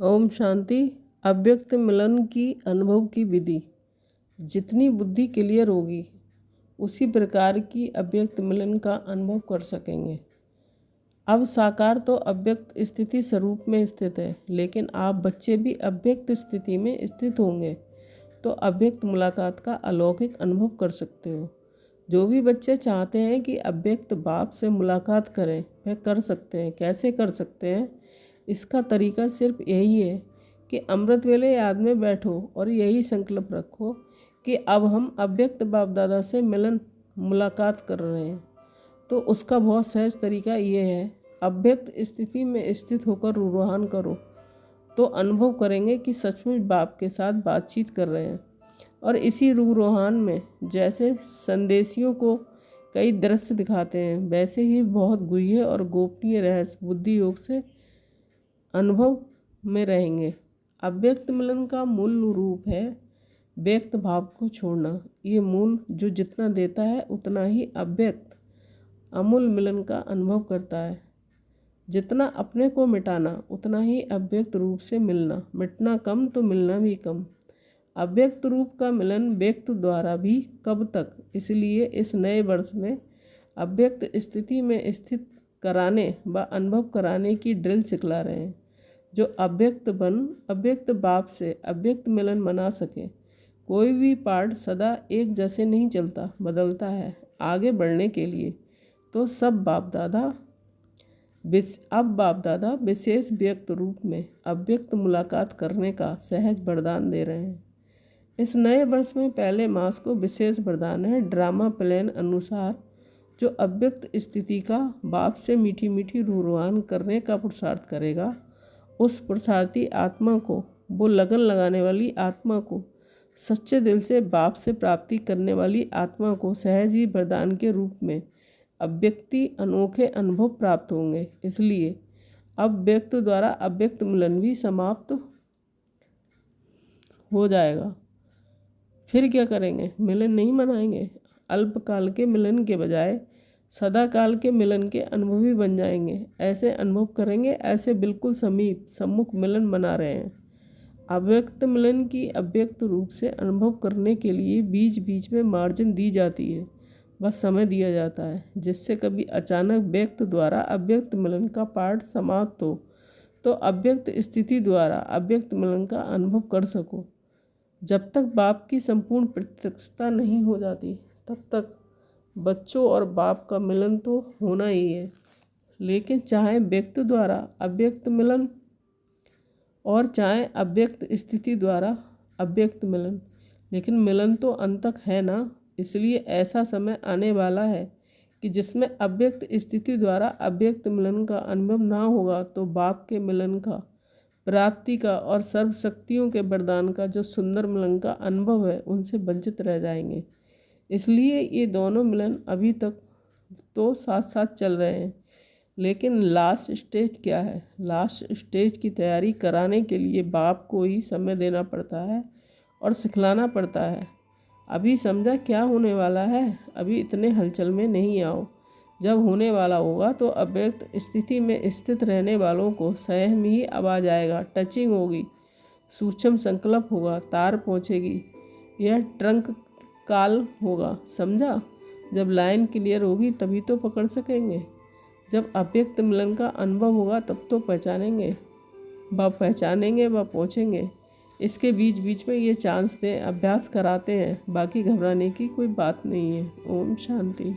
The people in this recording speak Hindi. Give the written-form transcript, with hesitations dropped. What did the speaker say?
ओम शांति। अव्यक्त मिलन की अनुभव की विधि। जितनी बुद्धि क्लियर होगी उसी प्रकार की अव्यक्त मिलन का अनुभव कर सकेंगे। अब साकार तो अव्यक्त स्थिति स्वरूप में स्थित है, लेकिन आप बच्चे भी अव्यक्त स्थिति में स्थित होंगे तो अव्यक्त मुलाकात का अलौकिक अनुभव कर सकते हो। जो भी बच्चे चाहते हैं कि अव्यक्त बाप से मुलाकात करें वह कर सकते हैं। कैसे कर सकते हैं? इसका तरीका सिर्फ यही है कि अमृत वेले याद में बैठो और यही संकल्प रखो कि अब हम अव्यक्त बाप दादा से मुलाकात कर रहे हैं। तो उसका बहुत सहज तरीका ये है, अव्यक्त स्थिति में स्थित होकर रूहान करो तो अनुभव करेंगे कि सचमुच बाप के साथ बातचीत कर रहे हैं। और इसी रूहान में जैसे संदेशियों को कई दृश्य दिखाते हैं, वैसे ही बहुत गुह्य और गोपनीय रहस्य बुद्धि योग से अनुभव में रहेंगे। अव्यक्त मिलन का मूल रूप है व्यक्त भाव को छोड़ना। ये मूल जो जितना देता है उतना ही अव्यक्त अमूल मिलन का अनुभव करता है। जितना अपने को मिटाना उतना ही अव्यक्त रूप से मिलना। मिटना कम तो मिलना भी कम। अव्यक्त रूप का मिलन व्यक्त द्वारा भी कब तक। इसलिए इस नए वर्ष में अव्यक्त स्थिति में स्थित कराने व अनुभव कराने की ड्रिल सिखला रहे हैं, जो अव्यक्त बाप से अव्यक्त मिलन बना सके। कोई भी पार्ट सदा एक जैसे नहीं चलता, बदलता है। आगे बढ़ने के लिए तो अब बाप दादा विशेष व्यक्त रूप में अव्यक्त मुलाकात करने का सहज वरदान दे रहे हैं। इस नए वर्ष में पहले मास को विशेष वरदान है। ड्रामा प्लान अनुसार जो अव्यक्त स्थिति का बाप से मीठी मीठी रूहान करने का पुरुषार्थ करेगा, उस पुरुषार्थी आत्मा को, वो लगन लगाने वाली आत्मा को, सच्चे दिल से बाप से प्राप्ति करने वाली आत्मा को सहज ही वरदान के रूप में अव्यक्ति अनोखे अनुभव प्राप्त होंगे। इसलिए अब व्यक्त द्वारा अव्यक्त मिलन भी समाप्त हो जाएगा। फिर क्या करेंगे? मिलन नहीं मनाएंगे। अल्पकाल के मिलन के बजाय सदा काल के मिलन के अनुभवी बन जाएंगे। ऐसे अनुभव करेंगे ऐसे बिल्कुल समीप सम्मुख मिलन मना रहे हैं। अव्यक्त मिलन की अव्यक्त रूप से अनुभव करने के लिए बीच बीच में मार्जिन दी जाती है, बस समय दिया जाता है, जिससे कभी अचानक व्यक्त द्वारा अव्यक्त मिलन का पाठ समाप्त हो तो अव्यक्त स्थिति द्वारा अव्यक्त मिलन का अनुभव कर सको। जब तक बाप की संपूर्ण प्रत्यक्षता नहीं हो जाती तब तक बच्चों और बाप का मिलन तो होना ही है। लेकिन चाहे व्यक्त द्वारा अव्यक्त मिलन और चाहे अव्यक्त स्थिति द्वारा अव्यक्त मिलन, लेकिन मिलन तो अंत तक है ना। इसलिए ऐसा समय आने वाला है कि जिसमें अव्यक्त स्थिति द्वारा अव्यक्त मिलन का अनुभव ना होगा तो बाप के मिलन का, प्राप्ति का और सर्वशक्तियों के वरदान का जो सुंदर मिलन का अनुभव है उनसे वंचित रह जाएंगे। इसलिए ये दोनों मिलन अभी तक तो साथ साथ चल रहे हैं, लेकिन लास्ट स्टेज क्या है? लास्ट स्टेज की तैयारी कराने के लिए बाप को ही समय देना पड़ता है और सिखलाना पड़ता है। अभी समझा क्या होने वाला है? अभी इतने हलचल में नहीं आओ। जब होने वाला होगा तो अव्यक्त स्थिति में स्थित रहने वालों को स्वयं ही आवाज़ आएगा, टचिंग होगी, सूक्ष्म संकल्प होगा, तार पहुँचेगी, यह ट्रंक काल होगा। समझा? जब लाइन क्लियर होगी तभी तो पकड़ सकेंगे। जब अव्यक्त मिलन का अनुभव होगा तब तो पहचानेंगे व पहुँचेंगे। इसके बीच बीच में ये चांस दें, अभ्यास कराते हैं, बाकी घबराने की कोई बात नहीं है। ओम शांति।